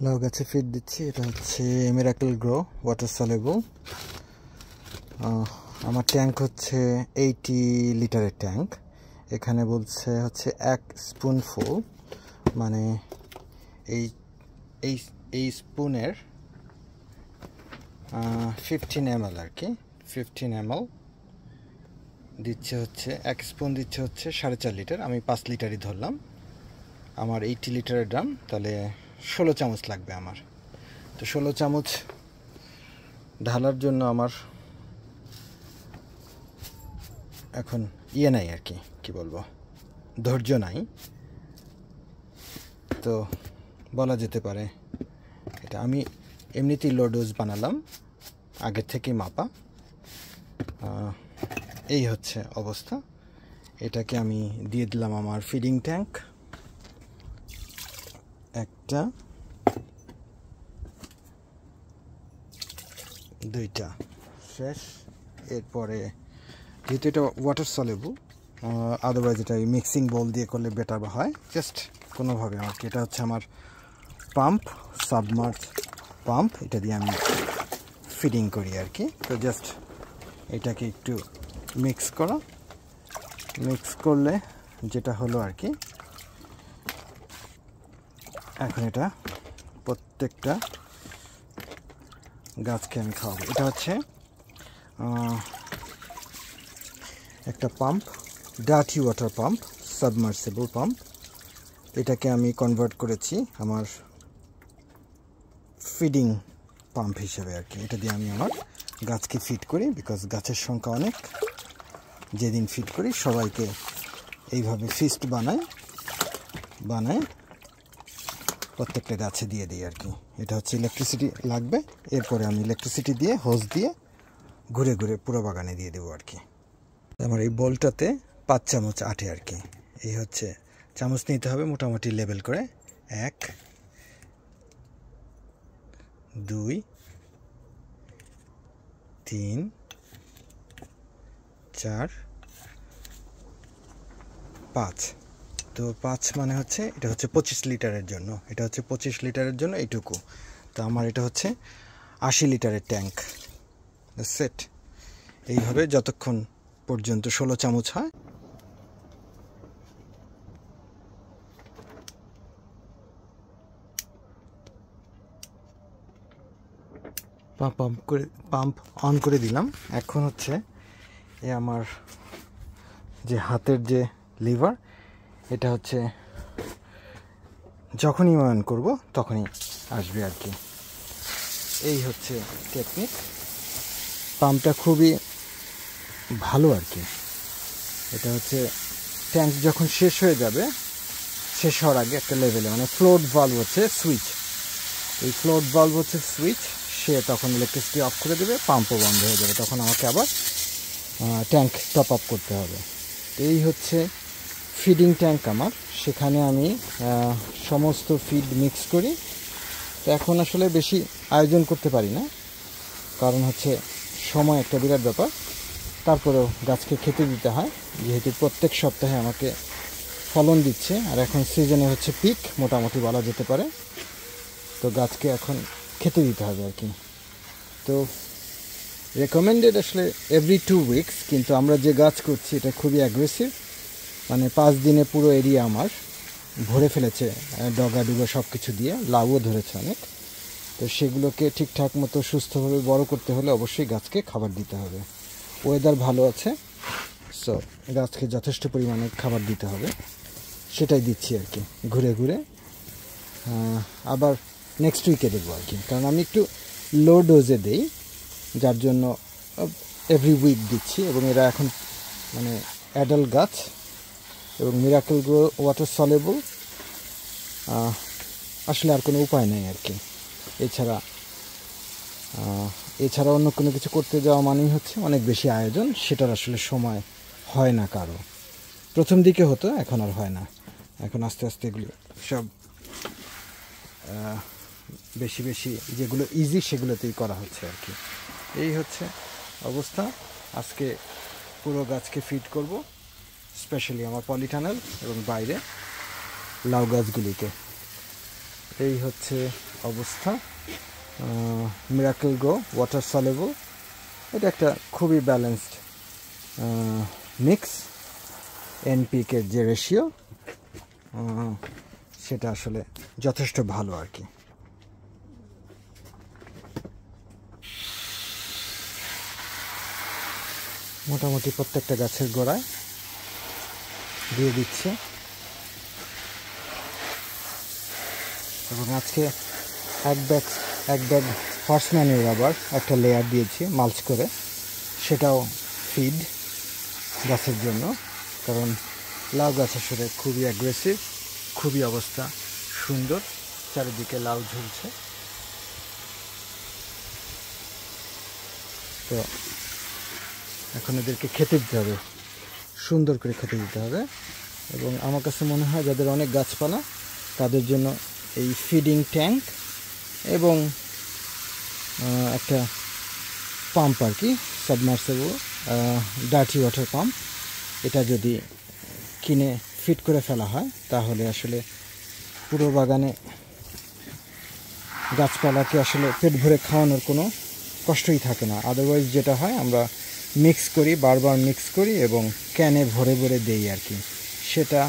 লাউ গাছে ফিড দিচ্ছি। এটা হচ্ছে মিরাকেল গ্রো ওয়াটার সলেবল। আমার ট্যাঙ্ক হচ্ছে 80 লিটারের ট্যাঙ্ক। এখানে বলছে হচ্ছে 1 স্পুনফুল, মানে এই এই এই স্পুনের 15 ml আর কি। 15 ml দিচ্ছে হচ্ছে 1 স্পুন দিচ্ছে হচ্ছে 4.5 লিটার। আমি 5 লিটারই ধরলাম। আমার 80 লিটারের ড্রাম, তাহলে 16 চামচ লাগবে আমার। তো 16 চামচ ঢালার জন্য আমার এখন নাই আর কি বলবো, ধৈর্য নাই। তো বলা যেতে পারে এটা আমি এমনিতেই লো ডোজ বানালাম, আগের থেকেই মাপা। এই হচ্ছে অবস্থা। এটাকে আমি দিয়ে দিলাম আমার ফিডিং ট্যাঙ্ক একটা, দুইটা শেষ। এরপরে যেহেতু এটা ওয়াটার সলেবল, আদারওয়াইজ এটা মিক্সিং বল দিয়ে করলে বেটার হয়। জাস্ট কোনোভাবে আর কি। এটা হচ্ছে আমার পাম্প, সাবমার্জ পাম্প। এটা দিয়ে আমি ফিডিং করি আর কি। তো জাস্ট এটাকে একটু মিক্স করলে যেটা হলো আর কি, এখন এটা প্রত্যেকটা গাছকে আমি খাওয়াবো। এটা হচ্ছে একটা pump, dirty water pump, submersible pump. এটাকে আমি কনভার্ট করেছি আমার ফিডিং পাম্প হিসেবে আর কি। এটা দিয়ে আমি আমার গাছকে ফিড করি, বিকজ গাছের সংখ্যা অনেক। যেদিন ফিড করি সবাইকে এইভাবে ফিস্ট বানায় প্রত্যেকটা গাছে দিয়ে দিই আর কি। এটা হচ্ছে ইলেকট্রিসিটি লাগবে, এরপরে আমি ইলেকট্রিসিটি দিয়ে হোস দিয়ে ঘুরে ঘুরে পুরো বাগানে দিয়ে দেবো আর কি। আমার এই বলটাতে 5 চামচ আটে আর কি। এই হচ্ছে চামচ নিতে হবে মোটামুটি লেবেল করে। 1 2 3 4 5। তো 5 মানে হচ্ছে এটা হচ্ছে 25 লিটারের জন্য। এটা হচ্ছে 25 লিটারের জন্য এইটুকু। তো আমার এটা হচ্ছে 80 লিটারের ট্যাঙ্ক সেট। এইভাবে যতক্ষণ পর্যন্ত 16 চামচ হয়। পাম্প অন করে দিলাম। এখন হচ্ছে এ আমার যে হাতের যে লিভার, এটা হচ্ছে যখনই অন করব তখনই আসবে আর কি। এই হচ্ছে টেকনিক। পাম্পটা খুবই ভালো আর কি। এটা হচ্ছে ট্যাঙ্ক যখন শেষ হয়ে যাবে, শেষ হওয়ার আগে একটা লেভেলে, মানে ফ্লোট ভালভ হচ্ছে সুইচ। এই ফ্লোট ভালভ হচ্ছে সুইচ, সে তখন ইলেকট্রিসিটি অফ করে দেবে, পাম্পও বন্ধ হয়ে যাবে। তখন আমাকে আবার ট্যাঙ্ক টপ আপ করতে হবে। এই হচ্ছে ফিডিং ট্যাঙ্ক আমার। সেখানে আমি সমস্ত ফিড মিক্স করি। তো এখন আসলে বেশি আয়োজন করতে পারি না, কারণ হচ্ছে সময় একটা বিরাট ব্যাপার। তারপরেও গাছকে খেতে দিতে হয়, যেহেতু প্রত্যেক সপ্তাহে আমাকে ফলন দিচ্ছে। আর এখন সিজনে হচ্ছে পিক মোটামুটি বলা যেতে পারে। তো গাছকে এখন খেতে দিতে হবে আর কি। তো রেকমেন্ডেড আসলে এভরি 2 উইকস, কিন্তু আমরা যে গাছ করছি এটা খুবই অ্যাগ্রেসিভ। মানে 5 দিনে পুরো এরিয়া আমার ভরে ফেলেছে ডগা ডুগা সব কিছু দিয়ে। লাউও ধরেছে অনেক। তো সেগুলোকে ঠিকঠাক মতো সুস্থভাবে বড় করতে হলে অবশ্যই গাছকে খাবার দিতে হবে। ওয়েদার ভালো আছে, সো গাছকে যথেষ্ট পরিমাণে খাবার দিতে হবে। সেটাই দিচ্ছি আর কি, ঘুরে ঘুরে। আবার নেক্সট উইকে দেবো আর কি, কারণ আমি একটু লো ডোজে দেই, যার জন্য এভরি উইক দিচ্ছি। এবং এরা এখন মানে অ্যাডাল্ট গাছ এবং মিরাকেল গ্রো ওয়াটার সলেবল। আসলে আর কোনো উপায় নেই আর কি। এছাড়া অন্য কোনো কিছু করতে যাওয়া মানেই হচ্ছে অনেক বেশি আয়োজন। সেটার আসলে সময় হয় না কারো। প্রথম দিকে হতো, এখন আর হয় না। এখন আস্তে আস্তে এগুলো সব বেশি বেশি যেগুলো ইজি সেগুলোতেই করা হচ্ছে আর কি। এই হচ্ছে অবস্থা। আজকে পুরো গাছকে ফিড করব, স্পেশালি আমার পলিটানেল এবং বাইরে লাউ গাছগুলিকে। এই হচ্ছে অবস্থা। মিরাকেল গ্রো ওয়াটার সলেবল, এটা একটা খুবই ব্যালেন্সড মিক্স। এনপিকের যে রেশিও সেটা আসলে যথেষ্ট ভালো আর কি। মোটামুটি প্রত্যেকটা গাছের গোড়ায় দিয়ে দিচ্ছে। এবং আজকে এক ব্যাগ হর্স ম্যানিউর আবার একটা লেয়ার দিয়েছি মালচ করে, সেটাও ফিড গাছের জন্য। কারণ লাউ গাছ আসলে খুবই অ্যাগ্রেসিভ, খুবই অবস্থা সুন্দর, চারিদিকে লাউ ঝুলছে। তো এখন এদেরকে খেতে দিতে হবে, সুন্দর করে খেতে দিতে হবে। এবং আমার কাছে মনে হয় যাদের অনেক গাছপালা তাদের জন্য এই ফিডিং ট্যাঙ্ক এবং একটা পাম্প আর কি, সাবমার্সেবল ডার্টি ওয়াটার পাম্প, এটা যদি কিনে ফিট করে ফেলা হয় তাহলে আসলে পুরো বাগানে গাছপালাকে আসলে পেট ভরে খাওয়ানোর কোনো কষ্টই থাকে না। আদারওয়াইজ যেটা হয়, আমরা মিক্স করি, বারবার মিক্স করি এবং ক্যানে ভরে ভরে দেই আর কি। সেটা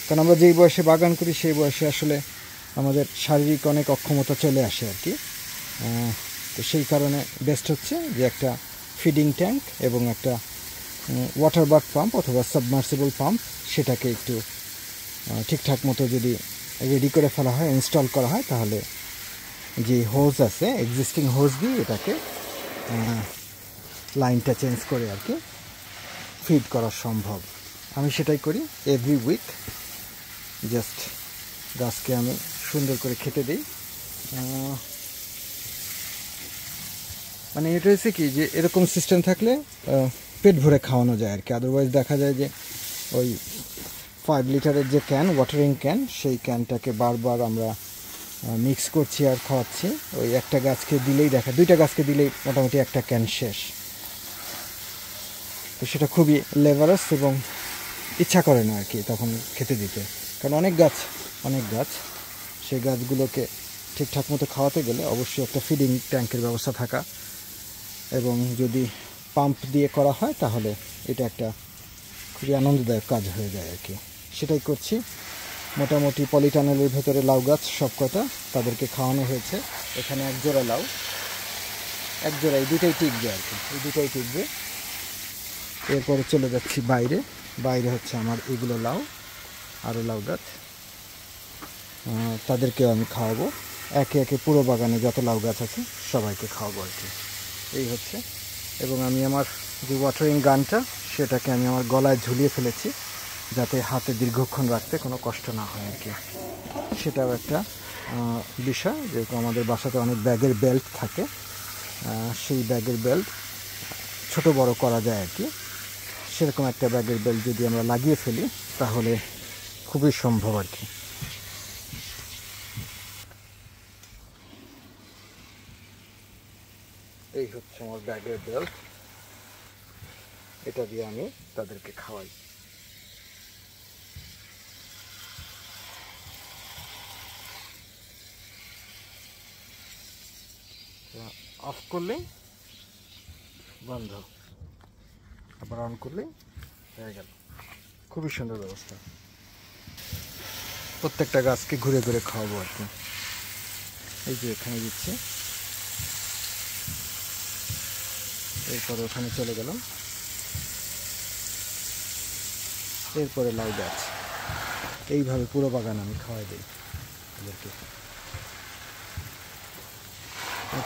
কারণ আমরা যেই বয়সে বাগান করি সেই বয়সে আসলে আমাদের শারীরিক অনেক অক্ষমতা চলে আসে আর কি। তো সেই কারণে বেস্ট হচ্ছে যে একটা ফিডিং ট্যাঙ্ক এবং একটা ওয়াটার বাথ পাম্প অথবা সাবমার্সিবল পাম্প, সেটাকে একটু ঠিকঠাক মতো যদি রেডি করে ফেলা হয়, ইনস্টল করা হয়, তাহলে যে হোজ আছে এক্সিস্টিং হোজ দিয়ে এটাকে লাইনটা চেঞ্জ করে আর কি ফিড করা সম্ভব। আমি সেটাই করি এভরি উইক। জাস্ট গাছকে আমি সুন্দর করে খেতে দিই। মানে এটা হচ্ছে কি যে এরকম সিস্টেম থাকলে পেট ভরে খাওয়ানো যায় আর কি। আদারওয়াইজ দেখা যায় যে ওই 5 লিটারের যে ক্যান, ওয়াটারিং ক্যান, সেই ক্যানটাকে বারবার আমরা মিক্স করছি আর খাওয়াচ্ছি। ওই একটা গাছকে দিলেই দুইটা গাছকে দিলেই মোটামুটি একটা ক্যান শেষ। তো সেটা খুবই লেভারাস এবং ইচ্ছা করে না আর কি তখন খেতে দিতে। কারণ অনেক গাছ সেই গাছগুলোকে ঠিকঠাক মতো খাওয়াতে গেলে অবশ্যই একটা ফিডিং ট্যাঙ্কের ব্যবস্থা থাকা, এবং যদি পাম্প দিয়ে করা হয় তাহলে এটা একটা খুবই আনন্দদায়ক কাজ হয়ে যায় আর কি। সেটাই করছি। মোটামুটি পলিটানেলের ভেতরে লাউ গাছ সব কটা তাদেরকে খাওয়ানো হয়েছে। এখানে এক জোড়া লাউ, এক জোড়া, এই দুটাই টিকবে আর কি, এই দুটাই টিকবে। এরপরে চলে যাচ্ছি বাইরে হচ্ছে আমার এগুলো লাউ, আরও লাউ গাছ, তাদেরকেও আমি খাওয়াবো। একে একে পুরো বাগানে যত লাউ গাছ আছে সবাইকে খাওয়াবো আর কি। এই হচ্ছে। এবং আমি আমার যে ওয়াটারিং গানটা সেটাকে আমি আমার গলায় ঝুলিয়ে ফেলেছি যাতে হাতে দীর্ঘক্ষণ রাখতে কোনো কষ্ট না হয় আর কি। সেটাও একটা বিষয়, যেহেতু আমাদের বাসাতে অনেক ব্যাগের বেল্ট থাকে, সেই ব্যাগের বেল্ট ছোট বড় করা যায় আর কি। সেরকম একটা ব্যাগের বেল্ট যদি আমরা লাগিয়ে ফেলি তাহলে খুবই সম্ভব আর কি। এই হচ্ছে আমার ব্যাগের বেল্ট, এটা দিয়ে আমি তাদেরকে খাওয়াই। অফ করলেই বন্ধ, আবার অন করলেই হয়ে গেল। খুবই সুন্দর ব্যবস্থা। প্রত্যেকটা গাছকে ঘুরে ঘুরে খাওয়াবো আর কি। এই যে এখানে দিচ্ছি, এরপরে ওখানে চলে গেলাম, এরপরে লাউ গাছ। এইভাবে পুরো বাগান আমি খাওয়াই দিই ওদেরকে।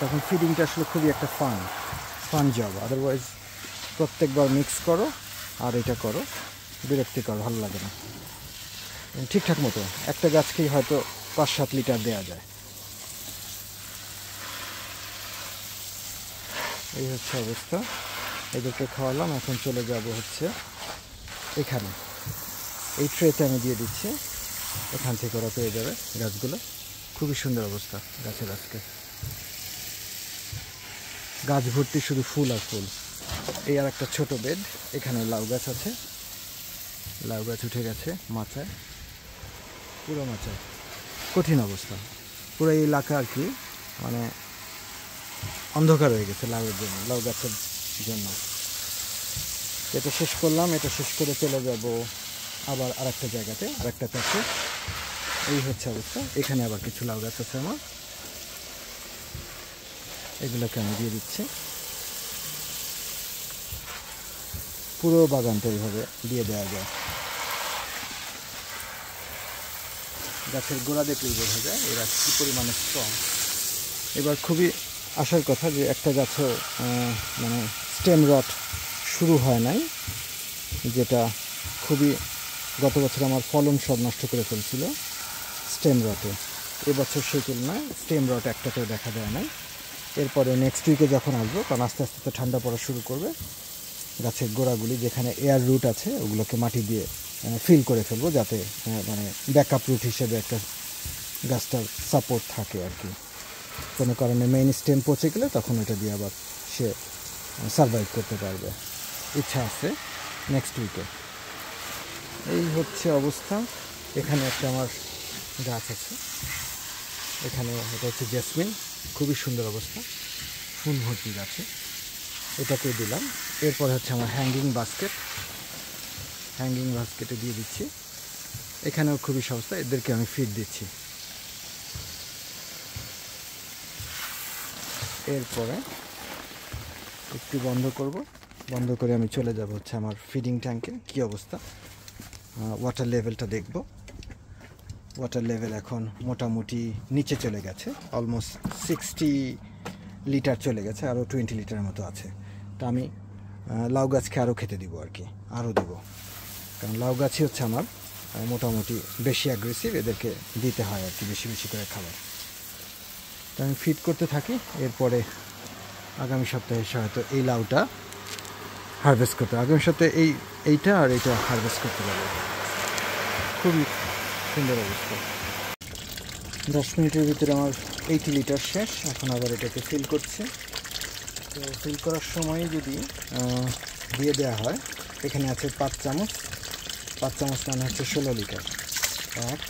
তখন ফিডিংটা আসলে খুবই একটা ফান জব। আদারওয়াইজ প্রত্যেকবার মিক্স করো আর এটা করো, বিরক্তিকর, ভালো লাগে না। ঠিকঠাক মতো একটা গাছকেই হয়তো 5-7 লিটার দেওয়া যায়। এই হচ্ছে অবস্থা। এদেরকে খাওয়ালাম, এখন চলে যাব হচ্ছে এখানে। এই ট্রেতে আমি দিয়ে দিচ্ছি, এখান থেকে ওরা পেয়ে যাবে গাছগুলো। খুবই সুন্দর অবস্থা গাছের আজকে। গাছ ভর্তি শুধু ফুল আর ফুল। এই আর একটা ছোট বেড, এখানে লাউ গাছ আছে, লাউ গাছ উঠে গেছে মাচায়, পুরো মাচায়। কঠিন অবস্থা। পুরো এই এলাকা আর কি মানে অন্ধকার হয়ে গেছে লাউ গাছের জন্য। এটা শেষ করলাম, এটা শেষ করে চলে যাব আবার আরেকটা জায়গাতে, আরেকটা চাষে। এই হচ্ছে অবস্থা। এখানে আবার কিছু লাউ গাছ আছে আমার, এগুলোকে আমি দিয়ে দিচ্ছি। পুরো বাগানটা এইভাবে দিয়ে দেওয়া যায়। গাছের গোড়া দেখলেই বোঝা যায় এরা কী পরিমাণে স্ট্রং। এবার খুবই আসার কথা যে একটা গাছও মানে স্টেম রট শুরু হয় নাই, যেটা খুবই গত বছর আমার ফলন সব নষ্ট করে ফেলছিল স্টেম রটে। এবছর সেই তুলনায় স্টেম রট একটাতেও দেখা যায় নাই। এরপরে নেক্সট উইকে যখন আসবো, কারণ আস্তে আস্তে তো ঠান্ডা পড়া শুরু করবে, গাছের গোড়াগুলি যেখানে এয়ার রুট আছে ওগুলোকে মাটি দিয়ে ফিল করে ফেলবো, যাতে মানে ব্যাকআপ রুট হিসেবে একটা গাছটার সাপোর্ট থাকে আর কি। কোনো কারণে মেইন স্টেম পচে গেলে তখন ওটা দিয়ে আবার সে সারভাইভ করতে পারবে। ইচ্ছা আছে নেক্সট উইকে। এই হচ্ছে অবস্থা। এখানে একটা আমার গাছ আছে, এখানে এটা হচ্ছে জেসমিন, খুবই সুন্দর অবস্থা, ফুল ভর্তি গাছে, এটাকে দিলাম। এরপর হচ্ছে আমার হ্যাঙ্গিং বাস্কেটে দিয়ে দিচ্ছি। এখানেও খুবই সস্তা, এদেরকে আমি ফিড দিচ্ছি। এরপরে একটু বন্ধ করে আমি চলে যাব হচ্ছে আমার ফিডিং ট্যাঙ্কে। কী অবস্থা, ওয়াটার লেভেলটা দেখব। ওয়াটার লেভেল এখন মোটামুটি নিচে চলে গেছে, অলমোস্ট 60 লিটার চলে গেছে, আরও 20 লিটারের মতো আছে। তা আমি লাউ গাছকে আরও খেতে দিব আর কি, আরও দেব, কারণ লাউ গাছই হচ্ছে আমার মোটামুটি বেশি অ্যাগ্রেসিভ, এদেরকে দিতে হয় আর কি বেশি বেশি করে খাবার। তো আমি ফিড করতে থাকি। এরপরে আগামী সপ্তাহে হয়তো এই লাউটা হারভেস্ট করতে, আগামী সপ্তাহে এইটা আর এইটা হারভেস্ট করতে পারবো। খুবই সুন্দর অবস্থা। 10 মিনিটের ভিতরে আমার 80 লিটার শেষ। এখন আবার এটাকে ফিল করছে। তো ফিল করার সময় যদি দিয়ে দেওয়া হয়, এখানে আছে 5 চামচ, 5 চামচ মানে হচ্ছে 16 লিটার। 1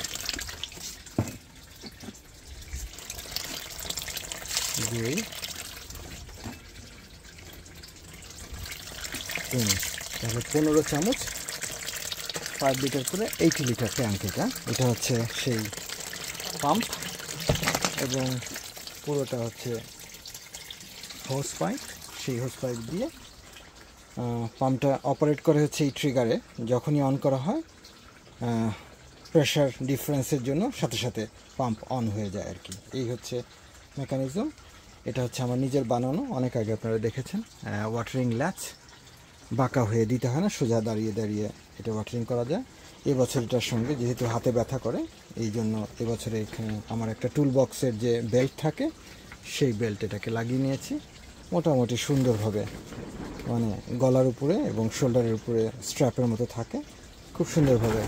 2 3, তাহলে 15 চামচ, 5 লিটার করে 80 লিটার ট্যাঙ্ক। এটা হচ্ছে সেই পাম্প, এবং পুরোটা হচ্ছে হোস পাইপ। সেই হোস পাইপ দিয়ে পাম্পটা অপারেট করে হচ্ছে এই ট্রিগারে। যখনই অন করা হয় প্রেশার ডিফারেন্সের জন্য সাথে সাথে পাম্প অন হয়ে যায় আর কি। এই হচ্ছে মেকানিজম। এটা হচ্ছে আমার নিজের বানানো, অনেক আগে আপনারা দেখেছেন। ওয়াটারিং ল্যাচ, বাঁকা হয়ে দিতে হয় না, সোজা দাঁড়িয়ে দাঁড়িয়ে এটা ওয়াটারিং করা যায়। এবছর এটার সঙ্গে যেহেতু হাতে ব্যথা করে, এই জন্য এবছরে এখানে আমার একটা টুল বক্সের যে বেল্ট থাকে সেই বেল্ট এটাকে লাগিয়ে নিয়েছি। মোটামুটি সুন্দরভাবে মানে গলার উপরে এবং শোল্ডারের উপরে স্ট্র্যাপের মতো থাকে, খুব সুন্দরভাবে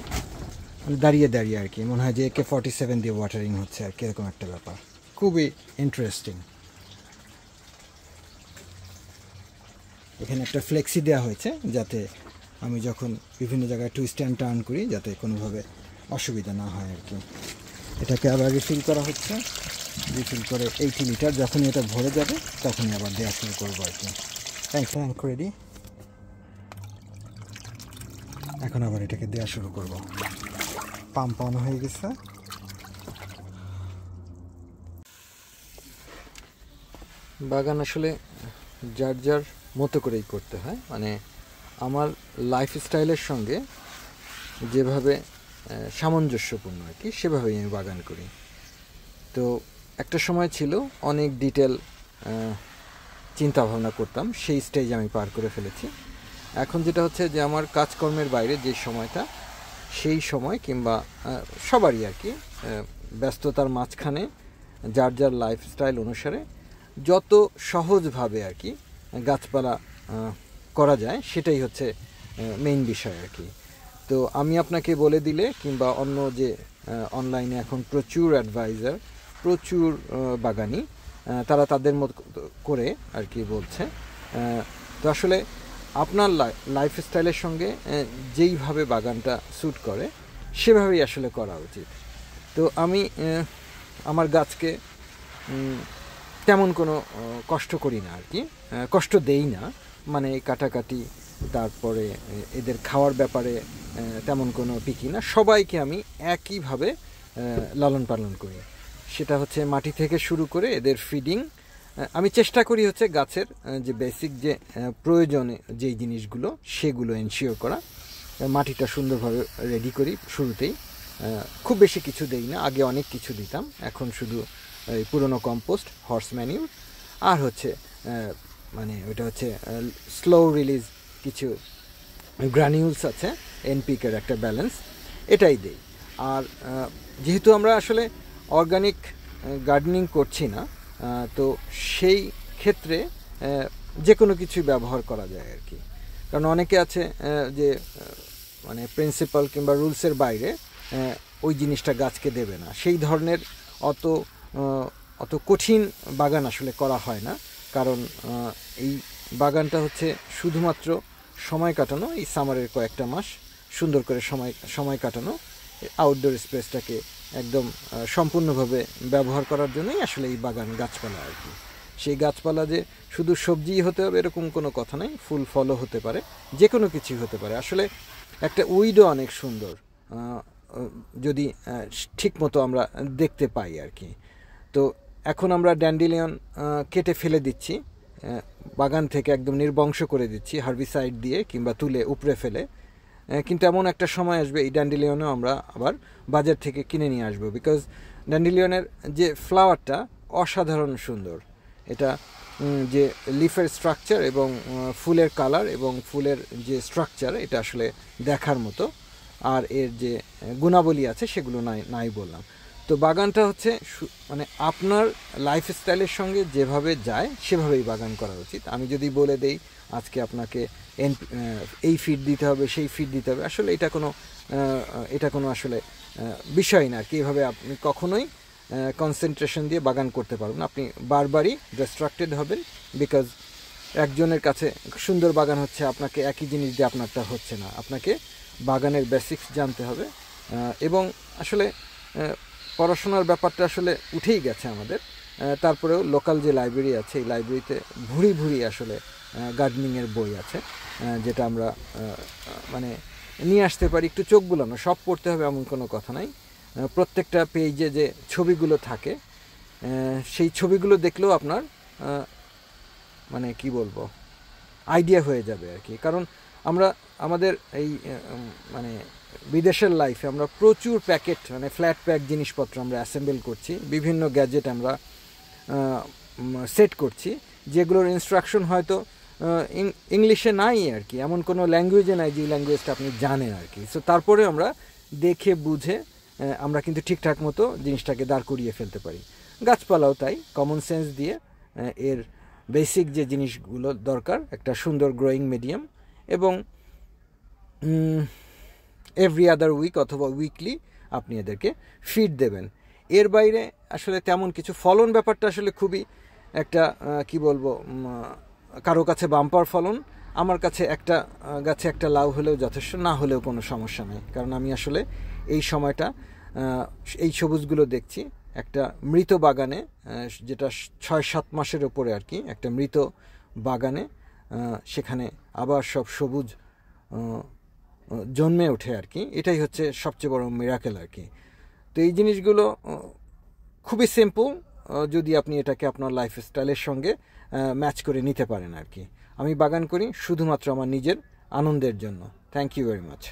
দাঁড়িয়ে দাঁড়িয়ে আর কি, মনে হয় যে AK-47 দিয়ে ওয়াটারিং হচ্ছে আর কি, এরকম একটা ব্যাপার। খুবই ইন্টারেস্টিং। এখানে একটা ফ্লেক্সি দেওয়া হয়েছে যাতে আমি যখন বিভিন্ন জায়গায় টুইস্ট অ্যান্ড টার্ন করি যাতে কোনোভাবে অসুবিধা না হয় আর কি। এটাকে আবার রিফিল করা হচ্ছে, রিফিল করে 80 লিটার যখনই এটা ভরে যাবে তখনই আবার দেওয়া শুরু করবো আর কি। ট্যাঙ্ক রেডি, এখন আবার এটাকে দেওয়া শুরু করব। পাম্প অন হয়ে গেছে। বাগান আসলে যার যার মতো করেই করতে হয়, মানে আমার লাইফস্টাইলের সঙ্গে যেভাবে সামঞ্জস্যপূর্ণ আর কি, সেভাবেই আমি বাগান করি। তো একটা সময় ছিল অনেক ডিটেল চিন্তা ভাবনা করতাম, সেই স্টেজ আমি পার করে ফেলেছি। এখন যেটা হচ্ছে যে আমার কাজকর্মের বাইরে যে সময়টা, সেই সময় কিংবা সবারই আর কি ব্যস্ততার মাঝখানে যার যার লাইফস্টাইল অনুসারে যত সহজভাবে আর কি গাছপালা করা যায় সেটাই হচ্ছে মেইন বিষয় আর কি। তো আমি আপনাকে বলে দিলে কিংবা অন্য যে অনলাইনে এখন প্রচুর অ্যাডভাইজার, প্রচুর বাগানি, তারা তাদের মতো করে আর কি বলছে। তো আসলে আপনার লাইফস্টাইলের সঙ্গে যেইভাবে বাগানটা স্যুট করে সেভাবেই আসলে করা উচিত। তো আমি আমার গাছকে তেমন কোনো কষ্ট করি না আর কি, কষ্ট দেই না, মানে কাটাকাটি তারপরে এদের খাওয়ার ব্যাপারে তেমন কোনো পিকি না। সবাইকে আমি একইভাবে লালন পালন করি। সেটা হচ্ছে মাটি থেকে শুরু করে এদের ফিডিং, আমি চেষ্টা করি হচ্ছে গাছের যে বেসিক যে প্রয়োজনে যেই জিনিসগুলো সেগুলো এনশিওর করা। মাটিটা সুন্দরভাবে রেডি করি শুরুতেই, খুব বেশি কিছু দেই না, আগে অনেক কিছু দিতাম, এখন শুধু এই পুরনো কম্পোস্ট, হর্স ম্যানিউর, আর হচ্ছে মানে ওইটা হচ্ছে স্লো রিলিজ কিছু গ্রানিউলস আছে, এনপিকের একটা ব্যালেন্স, এটাই দেই। আর যেহেতু আমরা আসলে অর্গানিক গার্ডেনিং করছি না, তো সেই ক্ষেত্রে যে কোনো কিছুই ব্যবহার করা যায় আর কি। কারণ অনেকে আছে যে মানে প্রিন্সিপাল কিংবা রুলসের বাইরে ওই জিনিসটা গাছকে দেবে না, সেই ধরনের অত কঠিন বাগান আসলে করা হয় না। কারণ এই বাগানটা হচ্ছে শুধুমাত্র সময় কাটানো, এই সামারের কয়েকটা মাস সুন্দর করে সময় কাটানো, আউটডোর স্পেসটাকে একদম সম্পূর্ণভাবে ব্যবহার করার জন্যই আসলে এই বাগান গাছপালা আর কি। সেই গাছপালা যে শুধু সবজিই হতে হবে এরকম কোনো কথা নেই, ফুল ফলও হতে পারে, যে কোনো কিছুই হতে পারে। আসলে একটা উইডো অনেক সুন্দর যদি ঠিক মতো আমরা দেখতে পাই আর কি। তো এখন আমরা ড্যান্ডিলিয়ন কেটে ফেলে দিচ্ছি, বাগান থেকে একদম নির্বংশ করে দিচ্ছি হার্বিসাইড দিয়ে কিংবা তুলে উপড়ে ফেলে, কিন্তু এমন একটা সময় আসবে এই ড্যান্ডিলিয়নও আমরা আবার বাজার থেকে কিনে নিয়ে আসবো, বিকজ ড্যান্ডিলিয়নের যে ফ্লাওয়ারটা অসাধারণ সুন্দর, এটা যে লিফের স্ট্রাকচার এবং ফুলের কালার এবং ফুলের যে স্ট্রাকচার এটা আসলে দেখার মতো, আর এর যে গুণাবলী আছে সেগুলো নাই বললাম। তো বাগানটা হচ্ছে মানে আপনার লাইফস্টাইলের সঙ্গে যেভাবে যায় সেভাবেই বাগান করা উচিত। আমি যদি বলে দেই আজকে আপনাকে এই ফিড দিতে হবে, সেই ফিড দিতে হবে, আসলে এটা কোনো আসলে বিষয় না আর কি। এইভাবে আপনি কখনোই কনসেন্ট্রেশন দিয়ে বাগান করতে পারবেন, আপনি বারবারই ডিস্ট্রাক্টেড হবেন, বিকজ একজনের কাছে সুন্দর বাগান হচ্ছে, আপনাকে একই জিনিস দিয়ে আপনারটা হচ্ছে না। আপনাকে বাগানের বেসিক্স জানতে হবে, এবং আসলে পড়াশোনার ব্যাপারটা আসলে উঠেই গেছে আমাদের, তারপরেও লোকাল যে লাইব্রেরি আছে এই লাইব্রেরিতে ভুরি আসলে গার্ডেনিংয়ের বই আছে, যেটা আমরা মানে নিয়ে আসতে পারি, একটু চোখ বুলানো, সব পড়তে হবে এমন কোনো কথা নাই। প্রত্যেকটা পেজে যে ছবিগুলো থাকে সেই ছবিগুলো দেখলেও আপনার মানে কি বলবো আইডিয়া হয়ে যাবে আর কি। কারণ আমরা আমাদের এই মানে বিদেশের লাইফে আমরা প্রচুর প্যাকেট মানে ফ্ল্যাট প্যাক জিনিসপত্র আমরা অ্যাসেম্বল করছি, বিভিন্ন গ্যাজেট আমরা সেট করছি, যেগুলোর ইনস্ট্রাকশন হয়তো ইংলিশে নাই আর কি, এমন কোনো ল্যাঙ্গুয়েজে নাই যে ল্যাঙ্গুয়েজটা আপনি জানেন আর কি। সো তারপরে আমরা দেখে বুঝে আমরা কিন্তু ঠিকঠাক মতো জিনিসটাকে দাঁড় করিয়ে ফেলতে পারি। গাছপালাও তাই, কমন সেন্স দিয়ে এর বেসিক যে জিনিসগুলো দরকার, একটা সুন্দর গ্রোয়িং মিডিয়াম, এবং এভরি আদার উইক অথবা উইকলি আপনি এদেরকে ফিড দেবেন। এর বাইরে আসলে তেমন কিছু, ফলন ব্যাপারটা আসলে খুবই একটা কি বলবো, কারো কাছে বাম্পার ফলন, আমার কাছে একটা গাছে একটা লাউ হলেও যথেষ্ট, না হলেও কোনো সমস্যা নেই। কারণ আমি আসলে এই সময়টা এই সবুজগুলো দেখছি একটা মৃত বাগানে, যেটা 6-7 মাসের ওপরে আর কি, একটা মৃত বাগানে, সেখানে আবার সব সবুজ জন্মে ওঠে আর কি। এটাই হচ্ছে সবচেয়ে বড় মিরাকেল আর কি। তো এই জিনিসগুলো খুবই সিম্পল যদি আপনি এটাকে আপনার লাইফস্টাইলের সঙ্গে ম্যাচ করে নিতে পারেন আর কি। আমি বাগান করি শুধুমাত্র আমার নিজের আনন্দের জন্য। Thank you very much.